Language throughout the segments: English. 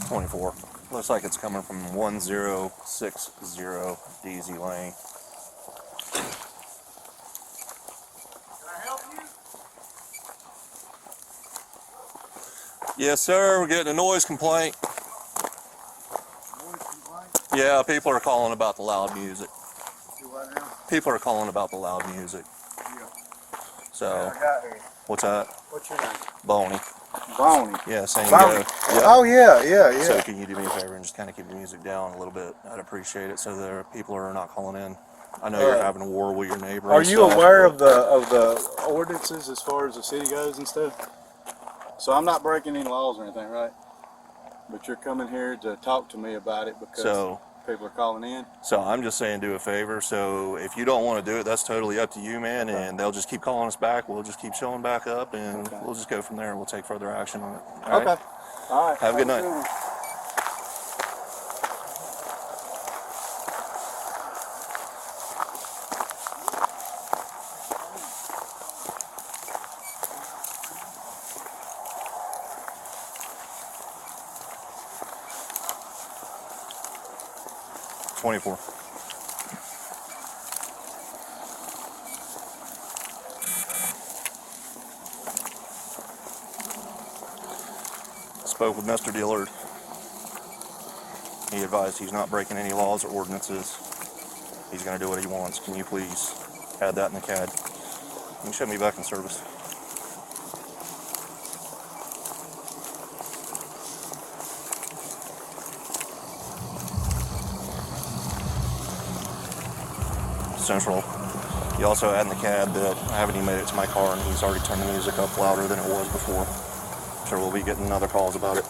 24. Looks like it's coming from 1060 DZ Lane. Can I help you? Yes, sir. We're getting a noise complaint. Noise complaint? Yeah, people are calling about the loud music. Do what now? People are calling about the loud music. Yeah. So, I got here. what's that? What's your name? Boney. Boney. Yeah, same Boney. go. Yep. Oh, yeah. So can you do me a favor and just kind of keep the music down a little bit? I'd appreciate it so that people are not calling in. I know you're having a war with your neighbor. Are and you stuff, aware but- of the ordinances as far as the city goes and stuff? So I'm not breaking any laws or anything, right? But you're coming here to talk to me about it because people are calling in. So I'm just saying do a favor. So if you don't want to do it, that's totally up to you, man. Okay. And they'll just keep calling us back. We'll just keep showing back up, and we'll just go from there. We'll take further action on it. All right? Okay. All right. Have a good night. one. 24. Spoke with Mr. Dillard. He advised he's not breaking any laws or ordinances. He's going to do what he wants. Can you please add that in the CAD? You can shut me back in service. Central. You also add in the CAD that I haven't even made it to my car and he's already turned the music up louder than it was before. I'm sure we'll be getting other calls about it.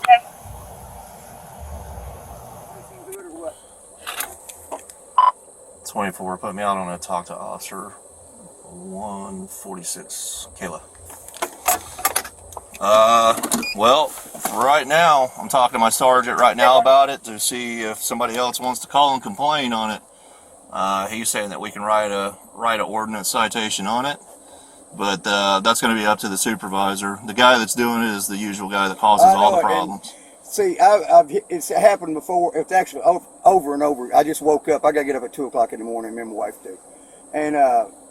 Okay. 24, put me out on a talk to officer 146, Kayla. Well, right now, I'm talking to my sergeant right now about it to see if somebody else wants to call and complain on it. He's saying that we can write a ordinance citation on it, but that's going to be up to the supervisor. The guy that's doing it is the usual guy that causes all the problems. See, it's happened before. It's actually over and over. I just woke up. I got to get up at 2 o'clock in the morning, me and my wife do. And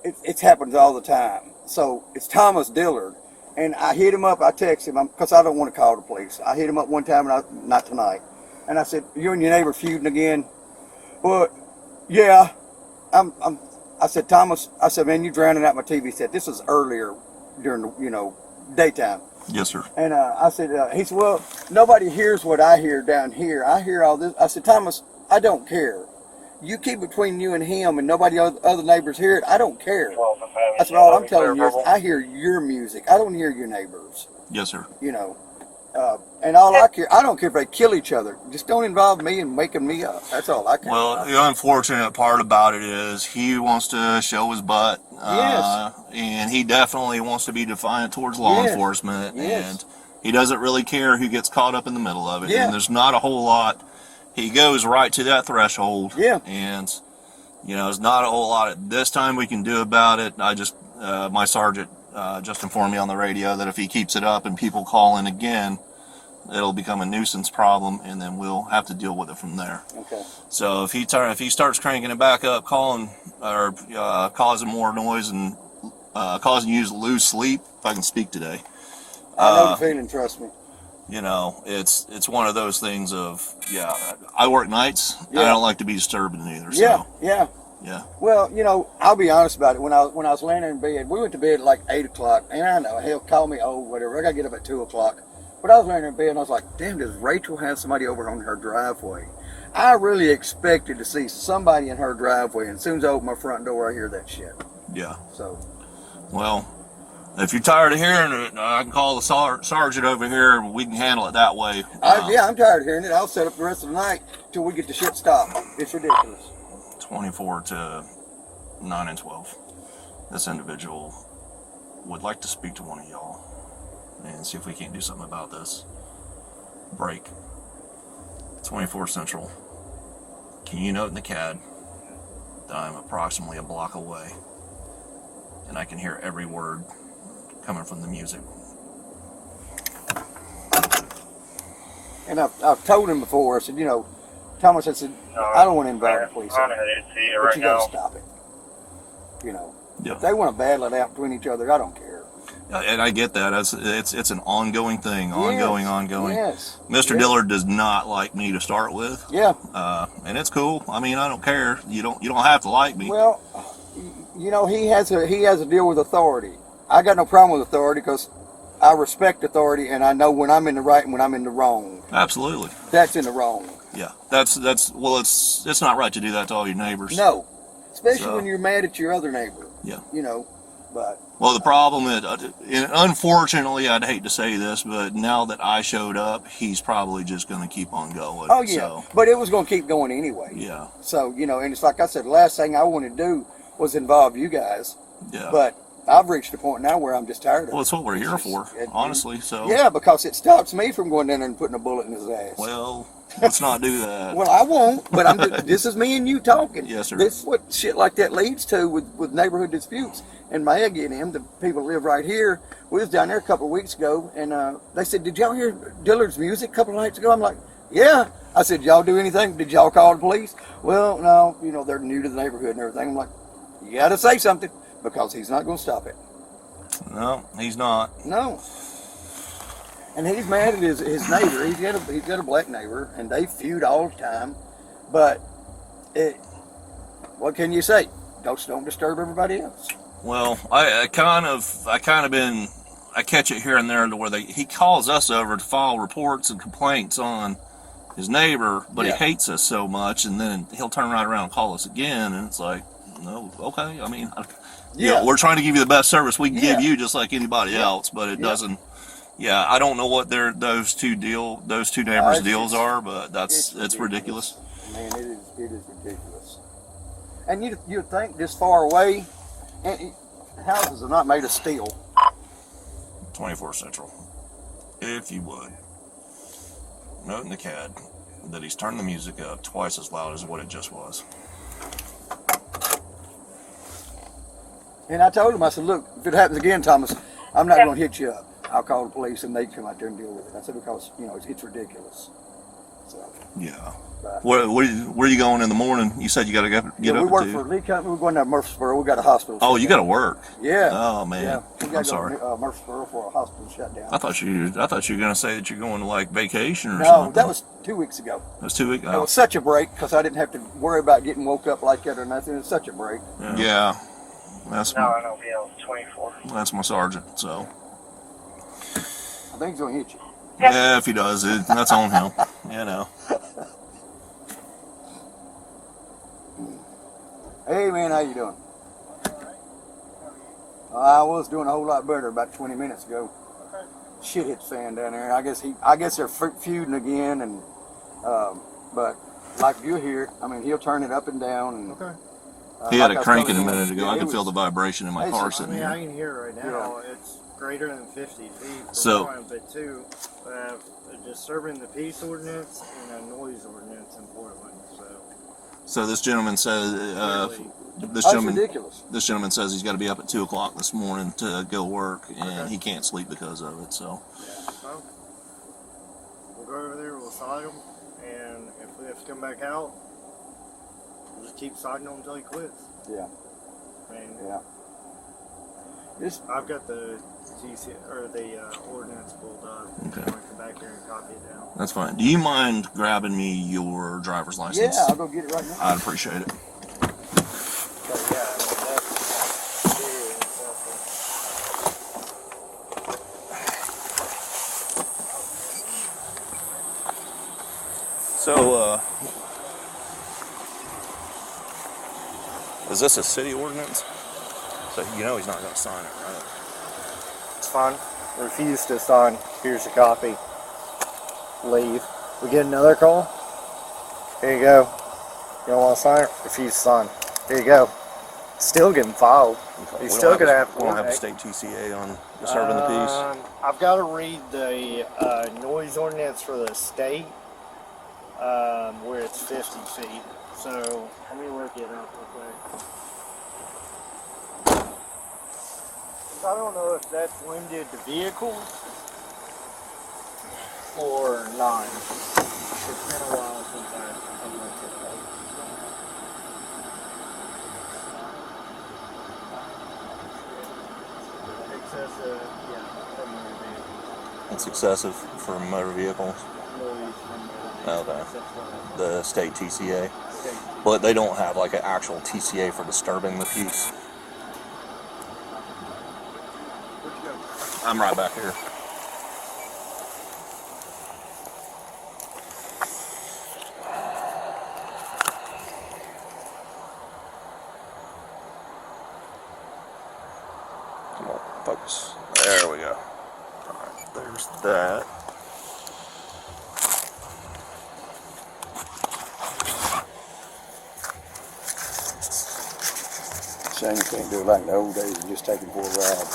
it happens all the time. So it's Thomas Dillard. And I hit him up. I text him because I don't want to call the police. I hit him up one time, and not tonight. And I said, "You and your neighbor feuding again?" But yeah, I said, Thomas. I said, "Man, you drowning out my TV set." This was earlier during the daytime. Yes, sir. And I said, he said, "Well, nobody hears what I hear down here. I hear all this." I said, "Thomas, I don't care. You keep it between you and him, and nobody other neighbors hear it. I don't care." That's all I'm telling you is I hear your music. I don't hear your neighbors. Yes, sir. And all I care, I don't care if they kill each other. Just don't involve me in waking me up. That's all I care Well, about. the unfortunate part about it is he wants to show his butt. Yes. And he definitely wants to be defiant towards law enforcement. Yes. And he doesn't really care who gets caught up in the middle of it. Yeah. And there's not a whole lot. He goes right to that threshold. Yeah. And, there's not a whole lot at this time we can do about it. My sergeant just informed me on the radio that if he keeps it up and people call in again, it'll become a nuisance problem, and then we'll have to deal with it from there. Okay. So if he starts cranking it back up, calling or causing more noise and causing you to lose sleep, if I can speak today, I know the feeling, trust me. it's one of those things of I work nights. Yeah. I don't like to be disturbing either. Yeah, So, yeah. yeah. Well, I'll be honest about it. When I was laying in bed, we went to bed at like 8 o'clock, and I know, hell, call me old, whatever. I got to get up at 2 o'clock. But I was laying in bed, and I was like, damn, does Rachel have somebody over on her driveway? I really expected to see somebody in her driveway, and as soon as I open my front door, I hear that shit. Yeah. So. Well, if you're tired of hearing it, I can call the sergeant over here, and we can handle it that way. I'm tired of hearing it. I'll set up the rest of the night till we get the shit stopped. It's ridiculous. 24 to 9 and 12. This individual would like to speak to one of y'all and see if we can't do something about this. Break. 24 Central. Can you note in the CAD that I'm approximately a block away and I can hear every word coming from the music. And I've told him before. I said, you know, Thomas, I said, I don't want to invite the police. But you got to stop it. You know, if they want to battle it out between each other, I don't care. And I get that. It's an ongoing thing, ongoing. Yes. Mr. Dillard does not like me to start with. Yeah. And it's cool. I mean, I don't care. You don't have to like me. Well, you know, he has a deal with authority. I got no problem with authority because I respect authority, and I know when I'm in the right and when I'm in the wrong. Absolutely. That's in the wrong. Yeah. That's well, it's not right to do that to all your neighbors. No, especially when you're mad at your other neighbor. Yeah. You know, but. Well, the problem is, unfortunately, I'd hate to say this, but now that I showed up, he's probably just going to keep on going. Oh, yeah. So. But it was going to keep going anyway. Yeah. So, you know, and it's like I said, the last thing I wanted to do was involve you guys. Yeah. But I've reached a point now where I'm just tired of it. Well, it's what we're here for, honestly. So. Yeah, because it stops me from going down there and putting a bullet in his ass. Well, let's not do that. Well, I won't, but this is me and you talking. Yes, sir. This is what shit like that leads to with neighborhood disputes. And Maggie and him, the people who live right here, we was down there a couple of weeks ago, and they said, "Did y'all hear Dillard's music a couple of nights ago?" I'm like, "Yeah." I said, "Y'all do anything? Did y'all call the police?" "Well, no, you know, they're new to the neighborhood and everything." I'm like, "You got to say something because he's not going to stop it." No, he's not. No. And he's mad at his neighbor. He's got a black neighbor, and they feud all the time. But what can you say? Don't disturb everybody else. Well, I catch it here and there to where he calls us over to file reports and complaints on his neighbor, but he hates us so much, and then he'll turn right around and call us again, and it's like, no, okay. I mean, you know, we're trying to give you the best service we can give you, just like anybody else, but it doesn't. Yeah, I don't know what those two neighbors' deals are, but it's ridiculous. Man, it is ridiculous. And you'd think this far away, and houses are not made of steel. 24 Central, if you would, note in the CAD that he's turned the music up twice as loud as what it just was. And I told him, I said, "Look, if it happens again, Thomas, I'm not going to hit you up. I'll call the police and they come out there and deal with it." I said, because, you know, it's ridiculous. So. Yeah. Where are you going in the morning? You said you got to get up. We work for a Lee Company. We're going down to Murfreesboro. We got a hospital. Oh, you got to work. Yeah. Oh man. Yeah. We I'm sorry. Go to Murfreesboro for a hospital shutdown. I thought you were going to say that you're going to like vacation or something. No, that was 2 weeks ago. That was 2 weeks. It was such a break because I didn't have to worry about getting woke up like that or nothing. It was such a break. Yeah. That's no, I don't feel 24. That's my sergeant. So. I think he's gonna hit you. Yeah, if he does, that's on him. You know. Hey man, how you doing? I was doing a whole lot better about 20 minutes ago. Shit hit the fan down there. I guess they're feuding again, and but like you hear, I mean, he'll turn it up and down. And, he had a cranking a minute ago. I could feel the vibration in my car sitting here. I can hear it right now. It's greater than 50 feet. So, but two, disturbing the peace ordinance and a noise ordinance in Portland. So this gentleman says ridiculous. This gentleman says he's got to be up at 2 o'clock this morning to go work, and he can't sleep because of it. So. Yeah. Well, we'll go over there. We'll cite him, and if we have to come back out, we'll just keep citing him until he quits. Yeah. Yeah. I've got the ordinance pulled up. Okay. I'm going to come back here and copy it down. That's fine. Do you mind grabbing me your driver's license? Yeah, I'll go get it right now. I'd appreciate it. So, is this a city ordinance? So you know he's not going to sign it, right? It's fine. Refuse to sign. Here's a copy. Leave. We get another call. Here you go. You don't want to sign it? Refuse to sign. Here you go. Still getting filed. You're still going to have to. We don't have a state TCA on disturbing the peace. I've got to read the noise ordinance for the state, where it's 50 feet. So let me look it up real quick. I don't know if that's limited to vehicles or not. It's been a while since I've looked at that. Excessive, yeah, from motor vehicles. It's excessive for motor vehicles. Noise from motor vehicles. Okay. That's what The state TCA. I think. But they don't have like an actual TCA for disturbing the peace. Where'd you go? I'm right back here. Come on, focus. There we go. Alright, there's that. Shame you can't do it like the old days and just take him for a ride.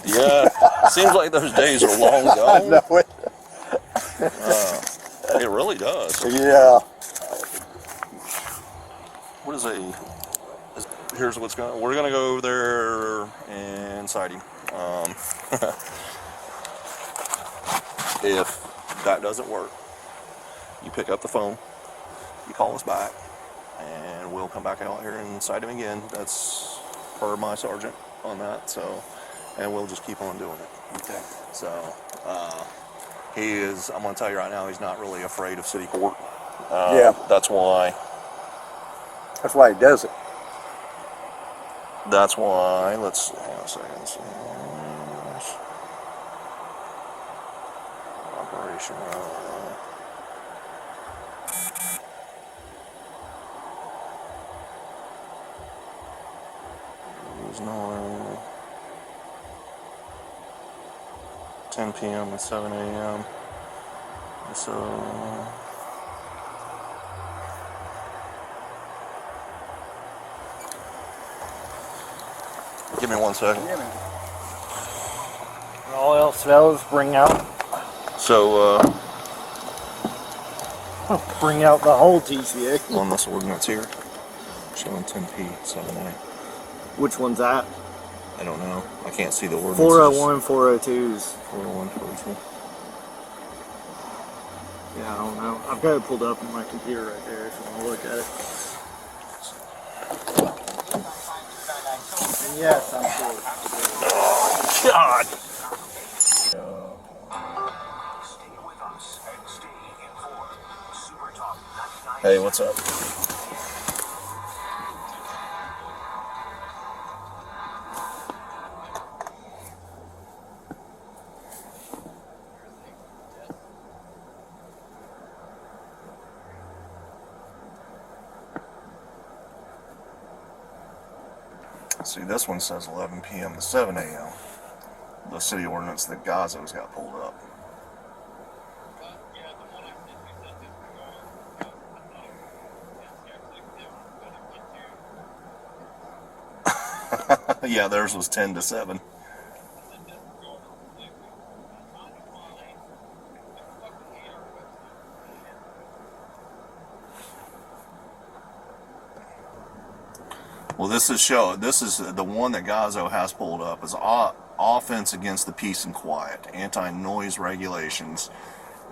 Yeah, seems like those days are long I gone. know it. It really does. Yeah. What is a? Here's what's going. We're gonna go over there and Citing. If that doesn't work, you pick up the phone, you call us back, and we'll come back out here and cite him again. That's per my sergeant on that. So, and we'll just keep on doing it. Okay. So, he is. I'm gonna tell you right now, he's not really afraid of city court. Yeah. That's why. That's why he does it. That's why. Let's hang on a second. Operation. It was 10 p.m. and 7 a.m. So. Give me 1 second. Yeah, man. And all else fellas, bring out the whole TCA. On this ordinance here, showing 10p, 7a. Which one's that? I don't know. I can't see the ordinance. 401, 402s. 401, 402. Yeah, I don't know. I've got it pulled up on my computer right there if you want to look at it. And yes, I'm sure. God! Hey, what's up? See, this one says 11 p.m. to 7 a.m. The city ordinance that Gazzo's got pulled up. Yeah, theirs was 10 to 7. Well, this is the one that Gazzo has pulled up is offense against the peace and quiet, anti-noise regulations,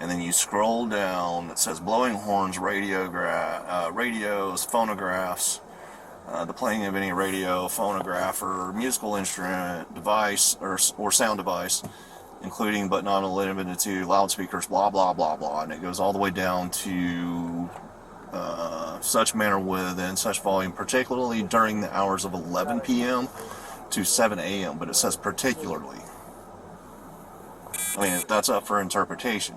and then you scroll down. It says blowing horns, radios, phonographs, the playing of any radio, phonograph, or musical instrument, device, or sound device, including but not limited to loudspeakers, blah blah blah blah, and it goes all the way down to such manner within such volume, particularly during the hours of 11 p.m. to 7 a.m. But it says particularly. I mean, that's up for interpretation.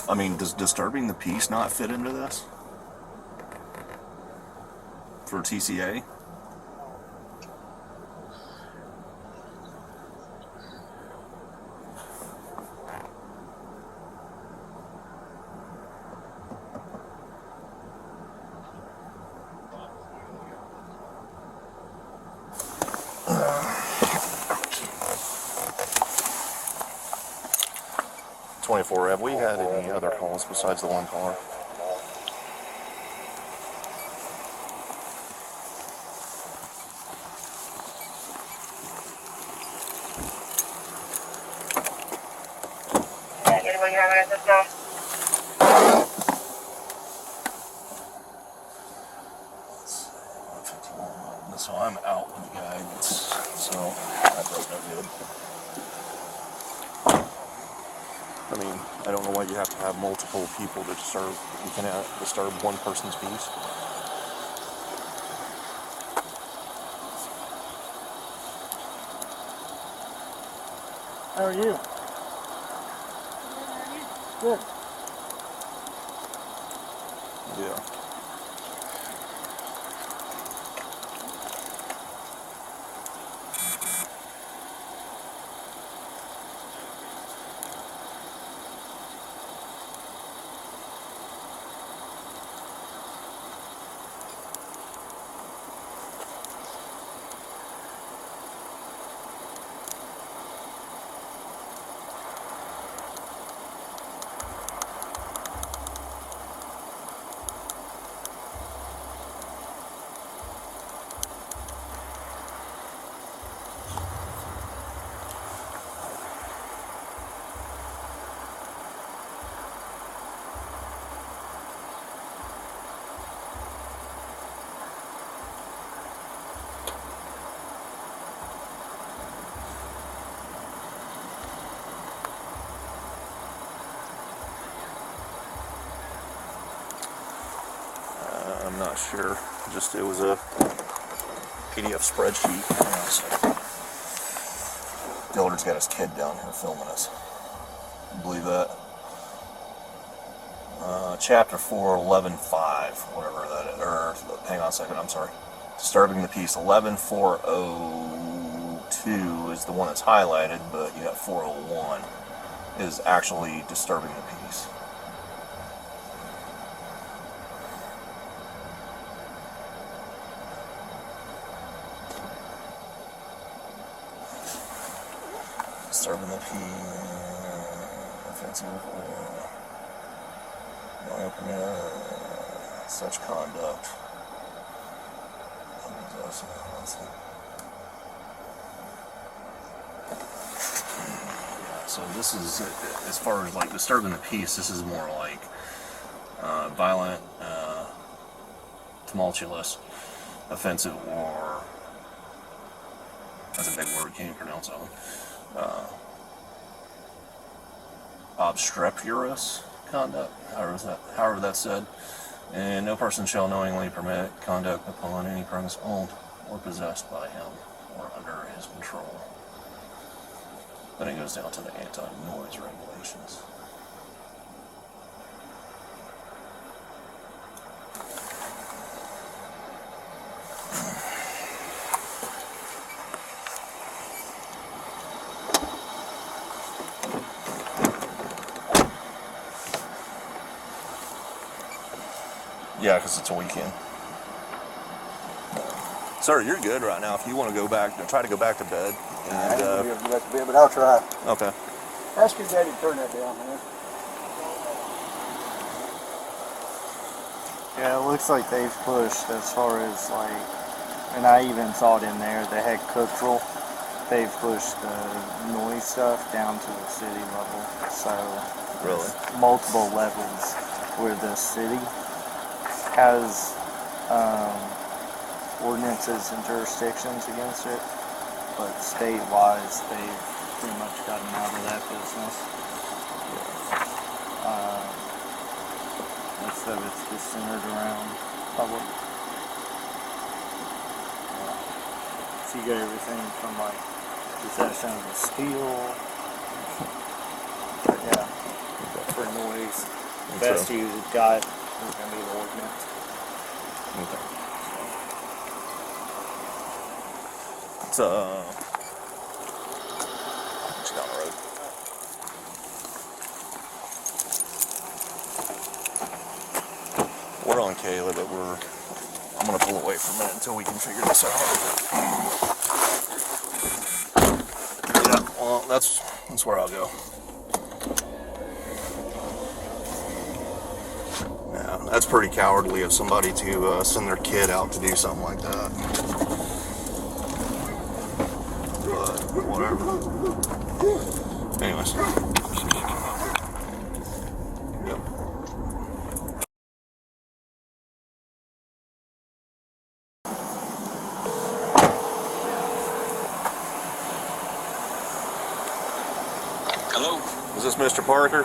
I mean, does disturbing the peace not fit into this? for TCA. Have we had any other calls besides the one caller? Anybody have an at this time? So I'm out with the guidance, so that does no good. I mean, I don't know why you have to have multiple people to disturb. You can disturb one person's peace. How are you? Good. Yeah. I'm not sure. Just it was a PDF spreadsheet. Dillard's got his kid down here filming us. You believe that? Chapter 4, 11.5, whatever that is. Or hang on a second. I'm sorry. Disturbing the peace. 11.402 is the one that's highlighted, but you got 401 is actually disturbing the peace. Disturbing the peace, offensive, open such conduct. So this is, as far as like disturbing the peace, this is more like violent, tumultuous, offensive, or that's a big word, can't even pronounce that one. Obstreperous conduct, however that's said, and no person shall knowingly permit conduct upon any premise owned or possessed by him or under his control. Then it goes down to the anti-noise regulations. Yeah, because it's a weekend. Sir, you're good right now. If you want to go back, try to go back to bed. And, I ain't gonna be able to go back to bed, but I'll try. Okay. Ask your daddy to turn that down, man. Yeah, it looks like they've pushed as far as like, and I even saw it in there, the head cookerel. They've pushed the noise stuff down to the city level. So Really? there's multiple levels where the city has ordinances and jurisdictions against it, but state-wise, they've pretty much gotten out of that business. Most of it's just centered around public. So you got everything from like possession of the steel, but yeah, for noise, the best you got is going to be the ordinance. Okay. It's just down the road. We're on Kayla, but I'm gonna pull away for a minute until we can figure this out. Yeah, well, that's where I'll go. Yeah, that's pretty cowardly of somebody to send their kid out to do something like that. But whatever. Anyways. Yep. Hello? Is this Mr. Parker?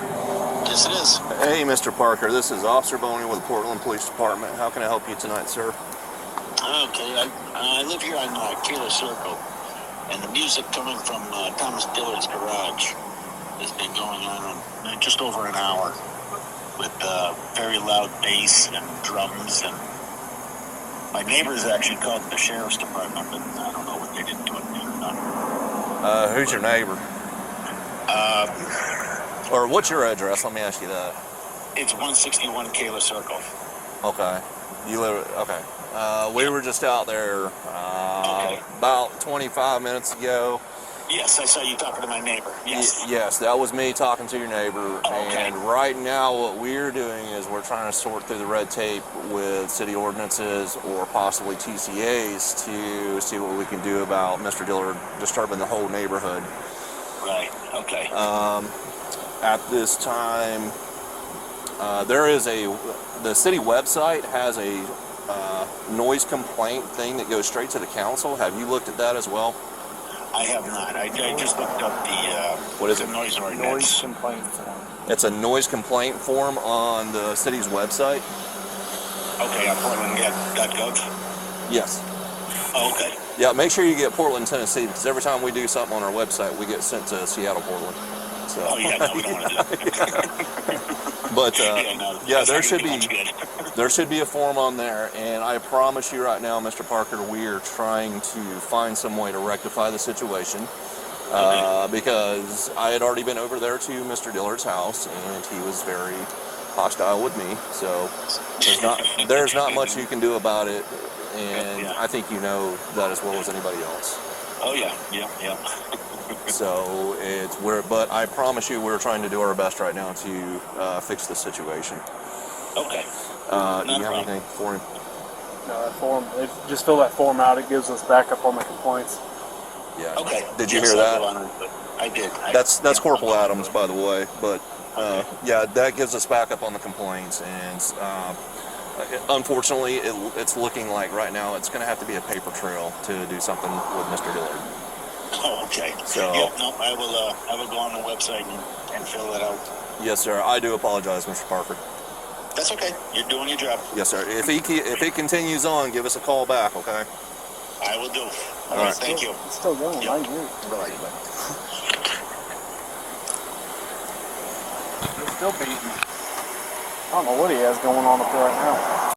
Yes, it is. Hey, Mr. Parker, this is Officer Boney with the Portland Police Department. How can I help you tonight, sir? Okay, I live here on Taylor Circle, and the music coming from Thomas Dillard's garage has been going on just over an hour with very loud bass and drums, and my neighbors actually called the sheriff's department, but I don't know what they didn't do it or not. Who's your neighbor? Or what's your address? Let me ask you that. It's 161 Kayla Circle. Okay. You live, okay. We were just out there Okay. about 25 minutes ago. Yes, I saw you talking to my neighbor. Yes. Yes, that was me talking to your neighbor. Oh, okay. And right now what we're doing is we're trying to sort through the red tape with city ordinances or possibly TCAs to see what we can do about Mr. Dillard disturbing the whole neighborhood. Right, okay. At this time, the city website has a noise complaint thing that goes straight to the council. Have you looked at that as well? I have not. I just looked up the What is the it? noise Noise ordinance. complaint form. It's a noise complaint form on the city's website. Okay, on portland.gov. Yes. Oh, okay. Yeah, make sure you get Portland, Tennessee, because every time we do something on our website, we get sent to Seattle, Portland. So. Oh yeah, no, we don't want to do that. But yeah, there should Everything be looks good. there should be a form on there, and I promise you right now, Mr. Parker, we are trying to find some way to rectify the situation. Because I had already been over there to Mr. Dillard's house, and he was very hostile with me. So there's not much you can do about it, and Yeah. I think you know that as well as anybody else. Oh yeah, yeah. So but I promise you, we're trying to do our best right now to fix the situation. Okay. Do you have problem. anything for him? No, that form. Just fill that form out. It gives us backup on the complaints. Yeah. Okay. Did you Yes, hear I'll that? go on it, but I did. That's Corporal Adams, by the way. But yeah, that gives us backup on the complaints, and unfortunately, it's looking like right now it's going to have to be a paper trail to do something with Mr. Dillard. Oh, okay. So- Yeah, no, I will go on the website and fill that out. Yes, sir. I do apologize, Mr. Parker. That's okay. You're doing your job. Yes, sir. If he continues on, give us a call back, okay? I will do. All All right. right. Thank you. It's still going. Yep. I agree. Bye. It's still beating. I don't know what he has going on up there right now.